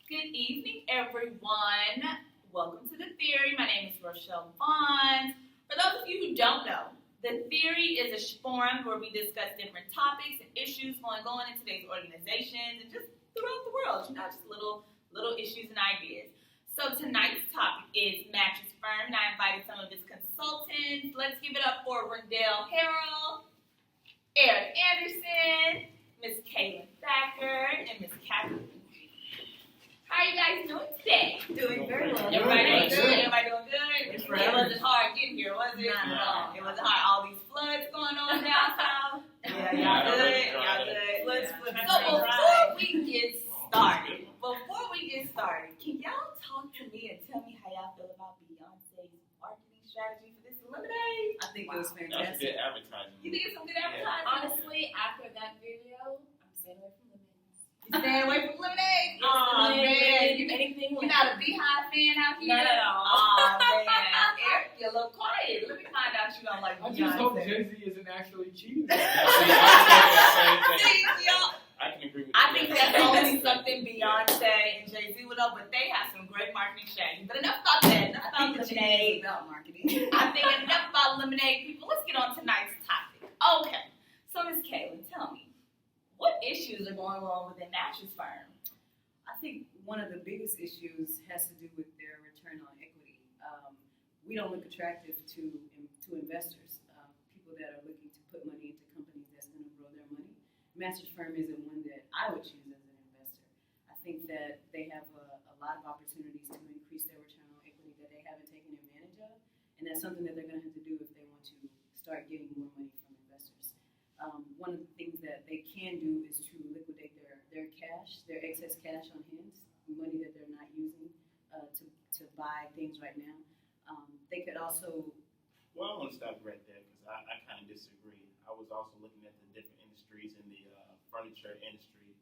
Good evening, everyone. Welcome to The Theory. My name is Rochelle Vaughn. For those of you who don't know, The Theory is a forum where we discuss different topics and issues going on in today's organizations and just throughout the world, just little issues and ideas. So tonight's topic is Mattress Firm, and I invited some of its consultants. Let's give it up for Rendell Harrell, Eric Anderson, Miss Kaylin Thacker, and Miss Catherine. How are you guys doing today? Doing very well. Everybody doing good? Everybody doing good? It wasn't hard getting here, was it? No. It wasn't hard. All these floods going on down south. Yeah, y'all good? Y'all good? So before we get started, can y'all talk to me and tell me how y'all feel about Beyonce's marketing strategy for this lemonade? I think it was That's fantastic. good advertising. You think it's some good advertising? Honestly, after that video, I'm staying away from lemonades. Stay away from lemonade. Oh man, anything You're not a Beehive fan out here? Not at all. Oh man, Eric, you're a little quiet. Let me find out you don't like I Beyonce. just hope Jay-Z isn't actually cheating. I can See, y'all, agree with you. I think that's only something Beyonce and Jay-Z would know, but they have some great marketing strategy. But enough about that. Enough about lemonade. About marketing. I think enough about lemonade, people. Let's get on tonight's topic. Okay, so Ms. Kaylin, tell me, what issues are going on within Mattress Firm? I think one of the biggest issues has to do with their return on equity. We don't look attractive to investors, people that are looking to put money into companies that's going to grow their money. Mattress Firm isn't one that I would choose as an investor. I think that they have a lot of opportunities to increase their return on equity that they haven't taken advantage of, and that's something that they're going to have to do if they want to start getting more money from investors. One of the things that they can do is to liquidate their cash, their excess cash on hand, money that they're not using to buy things right now. They could also... Well, I want to stop right there because I kind of disagree. I was also looking at the different industries in the furniture industry,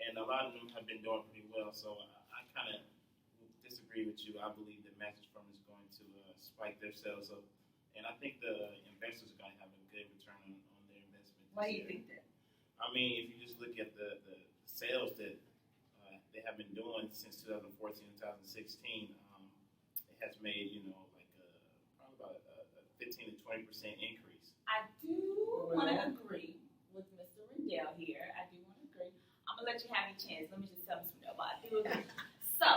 and a lot of them have been doing pretty well, so I kind of disagree with you. I believe that Mattress Firm is going to spike their sales up, and I think the investors are going to have a good return on their investment. Why do you think that? I mean, if you just look at the sales that they have been doing since 2014, 2016, it has made, like probably about a 15 to 20% increase. I do want to agree with Mr. Rendell here. I do want to agree. I'm going to let you have your chance. Let me just tell Mr. Rendell why I do agree. So,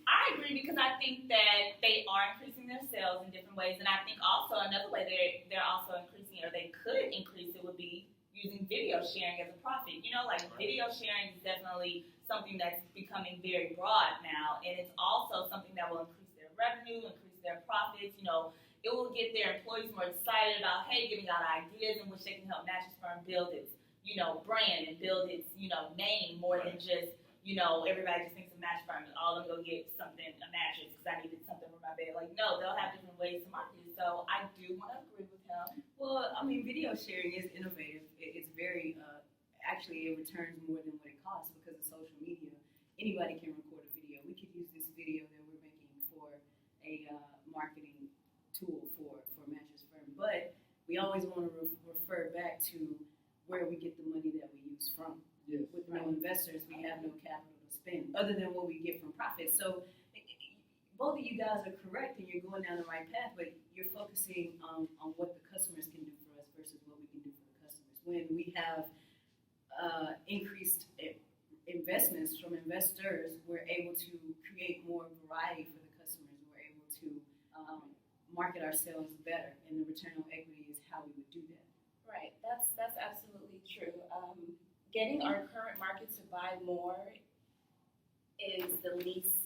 I agree because I think that they are increasing their sales in different ways. And I think also another way they're also increasing, or they could increase it, would be using video sharing as a profit. Video sharing is definitely something that's becoming very broad now. And it's also something that will increase their revenue, increase their profits. It will get their employees more excited about, giving out ideas in which they can help Mattress Firm build its, brand and build its, name more than just, everybody just thinks of Mattress Firm and all I'm going to get something, a mattress because I needed something for my bed. No, they'll have different ways to market it. So I do want to agree with him. Well, I mean, video sharing is innovative. It's very, actually, it returns more than what it costs because of social media. Anybody can record a video. We could use this video that we're making for a marketing tool for Mattress Firm. But we always want to refer back to where we get the money that we use from. Yes. With no investors, we have no capital to spend other than what we get from profits. So both of you guys are correct and you're going down the right path, but you're focusing on what the customers can do for us versus what we can do for the customers. When we have increased investments from investors, we're able to create more variety for the customers. We're able to market ourselves better, and the return on equity is how we would do that. Right, that's absolutely true. Getting our current market to buy more is the least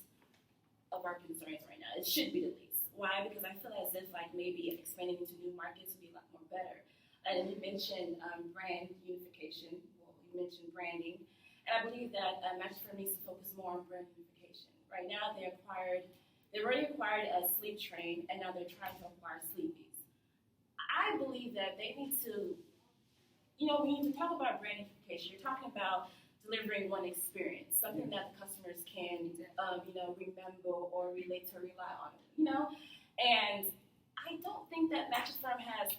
of our concerns right now. It should be the least. Why? Because I feel as if maybe expanding into new markets would be a lot more better. And you mentioned brand unification. Well, you mentioned branding. And I believe that Mattress Firm needs to focus more on brand unification. Right now, they've already acquired a Sleep Train, and now they're trying to acquire Sleepies. I believe that they need to, when you talk about brand unification, you're talking about delivering one experience, something that the customers can, remember or relate to, rely on, And I don't think that Mattress Firm have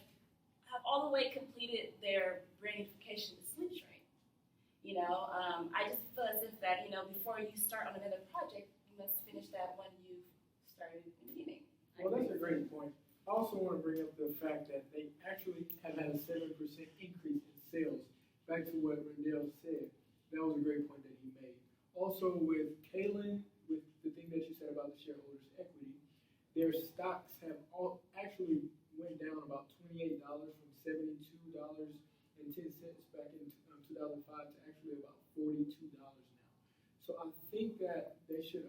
all the way completed their brand unification to Sleep Train. I just feel as if that, before you start on another project, you must finish that one you started in the beginning. Well, that's a great point. I also want to bring up the fact that they actually have had a 7% increase in sales. Back to what Rendell said, that was a great point that he made. Also with Kalen, with the thing that you said about the shareholders' equity, their stocks have all actually went down about $28 from $72.10 back in 2005 to actually about $42 now. So I think that they should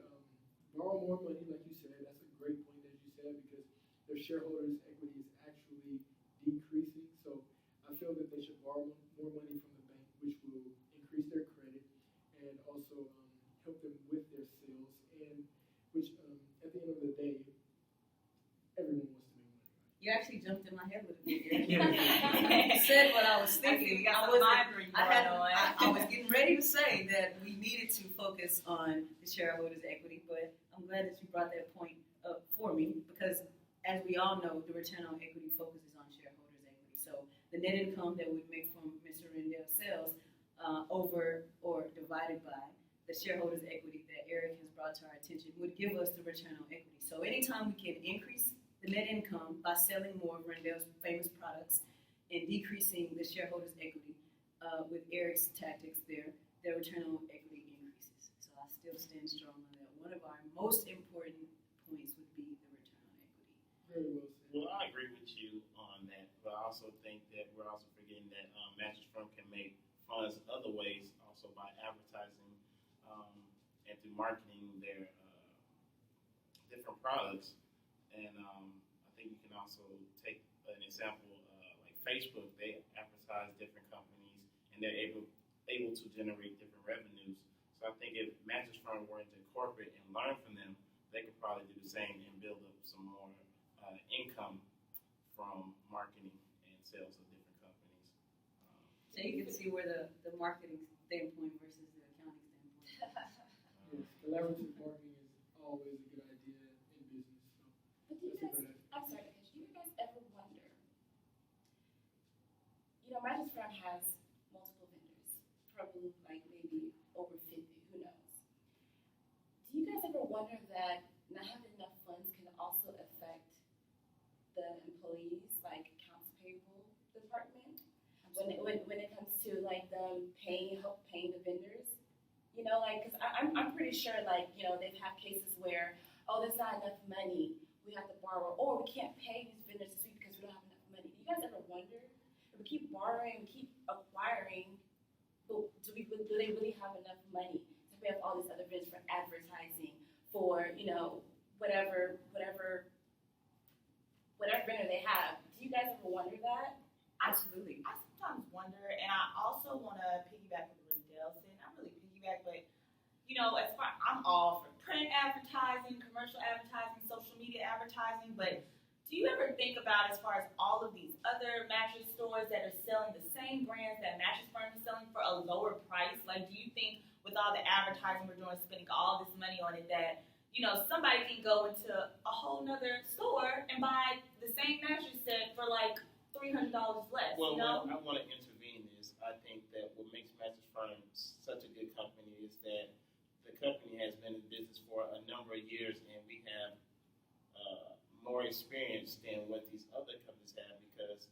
borrow more money, like you said. That's a great point that you said, because their shareholders' equity is actually decreasing. So I feel that they should borrow more money from the bank, which will increase their credit and also help them with their sales, and which at the end of the day, everyone wants to make money. You actually jumped in my head with a bit. Eric. Yeah. You said what I was thinking. I was getting ready to say that we needed to focus on the shareholders' equity, but I'm glad that you brought that point up for me, because as we all know, the return on equity focuses on shareholders' equity. So the net income that we make from Mr. Rendell's sales over or divided by the shareholders' equity that Eric has brought to our attention would give us the return on equity. So anytime we can increase the net income by selling more of Rendell's famous products and decreasing the shareholders' equity with Eric's tactics there, their return on equity increases. So I still stand strong on that. One of our most important points would be the return on equity. Very well said. Well, I agree with you on that, but I also think that we're also forgetting that Mattress Firm can make funds other ways, also by advertising and through marketing their different products. And I think you can also take an example like Facebook. They advertise different companies, and they're able to generate different revenues. So I think if Mattress Firm were to incorporate and learn from them, they could probably do the same and build up some more income from marketing and sales of different companies. So you can see where the marketing standpoint versus the accounting standpoint. Yes, collaborative marketing is always a good idea in business. So But do you that's a guys, good idea. I'm sorry, do you guys ever wonder, Mattress Firm has multiple vendors, probably like maybe over 50, who knows? Do you guys ever wonder that not having enough funds can also affect the employees, like accounts payable department? When it comes to like them help paying the vendors, because I'm pretty sure they've had cases where, there's not enough money, we have to borrow, or we can't pay these vendors this week because we don't have enough money. Do you guys ever wonder, if we keep borrowing, keep acquiring, but do they really have enough money to pay off all these other vendors for advertising, for whatever vendor they have? Do you guys ever wonder that? Absolutely. I sometimes wonder, and I also want to piggyback with Rendell said. Not really piggyback, but as far I'm all for print advertising, commercial advertising, social media advertising. But do you ever think about, as far as all of these other mattress stores that are selling the same brands that Mattress Firm is selling for a lower price? Like, do you think with all the advertising we're doing, spending all this money on it, that somebody can go into a whole nother store and buy the same mattress set for like $300 less? Well, what I want to intervene is, I think that what makes Mattress Firm such a good company is that the company has been in business for a number of years, and we have more experience than what these other companies have, because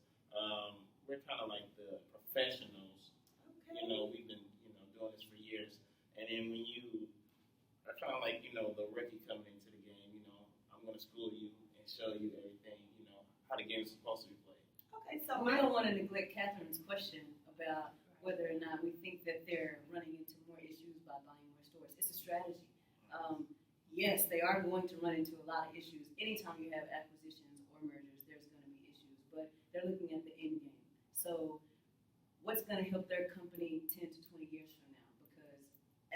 we're kind of like the professionals. Okay. We've been doing this for years, and then when you are kind of like the rookie coming into the game, I'm going to school you and show you everything, how the game is supposed to be played. Okay, so We don't want to neglect Catherine's question about whether or not we think that they're running into more issues by buying more stores. It's a strategy. Yes, they are going to run into a lot of issues. Anytime you have acquisitions or mergers, there's going to be issues, but they're looking at the end game. So what's going to help their company 10 to 20 years from now? Because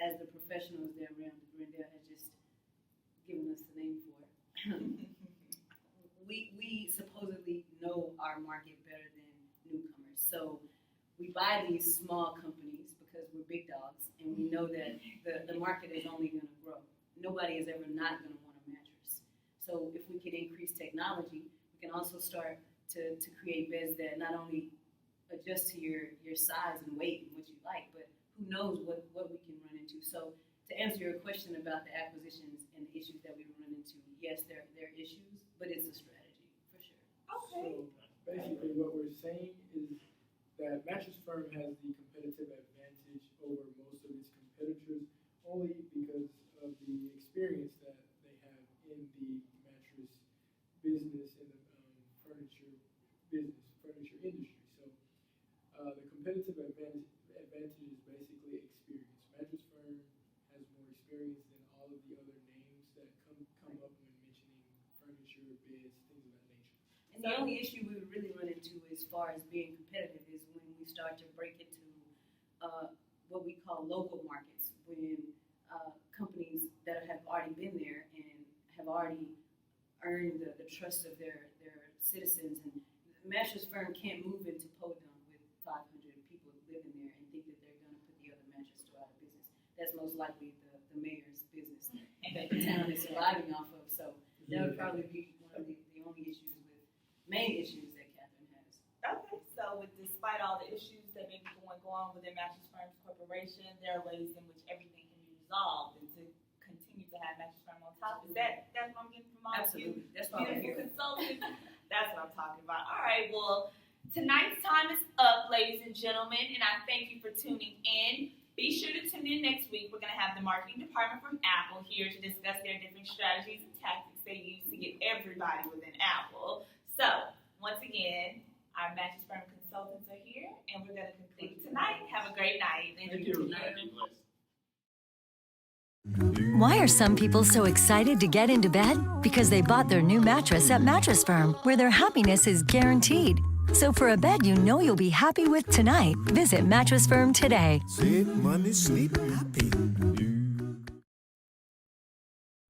as the professionals that Rendell has just given us the name for, we supposedly know our market better than newcomers. So we buy these small companies because we're big dogs, and we know that the market is only going to grow. Nobody is ever not going to want a mattress. So if we can increase technology, we can also start to create beds that not only adjust to your size and weight and what you like, but who knows what we can run into. So to answer your question about the acquisitions and the issues that we run into, yes, there are issues, but it's a strategy for sure. Okay. So basically what we're saying is that Mattress Firm has the competitive advantage over most of its competitors only because of the experience that they have in the mattress business and the furniture industry. So the competitive advantage is basically experience. Mattress Firm has more experience than all of the other names that come up when mentioning furniture, beds, things of that nature. And the only issue we would really run into as far as being competitive is when we start to break into what we call local markets, when companies that have already been there and have already earned the trust of their citizens. And the Mattress Firm can't move into Podunk with 500 people living there and think that they're going to put the other mattress store out of business. That's most likely the mayor's business that the town is surviving off of. So that would probably be one of the only issues main issues that Catherine has. Okay, so despite all the issues that may be going on within Mattress Firms Corporation, there are ways in which everything can be resolved and to continue to have Mattress Firm on top. That's what I'm getting from all of you? Absolutely. That's why we're Beautiful here. consultants. That's what I'm talking about. All right, well, tonight's time is up, ladies and gentlemen, and I thank you for tuning in. Be sure to tune in next week. We're going to have the marketing department from Apple here to discuss their different strategies and tactics they use to get everybody within Apple. So, once again, our Mattress Firm consultants are here, and we're going to conclude tonight. Have a great night. Thank you. Why are some people so excited to get into bed? Because they bought their new mattress at Mattress Firm, where their happiness is guaranteed. So for a bed you know you'll be happy with tonight, visit Mattress Firm today. Save money, sleep happy.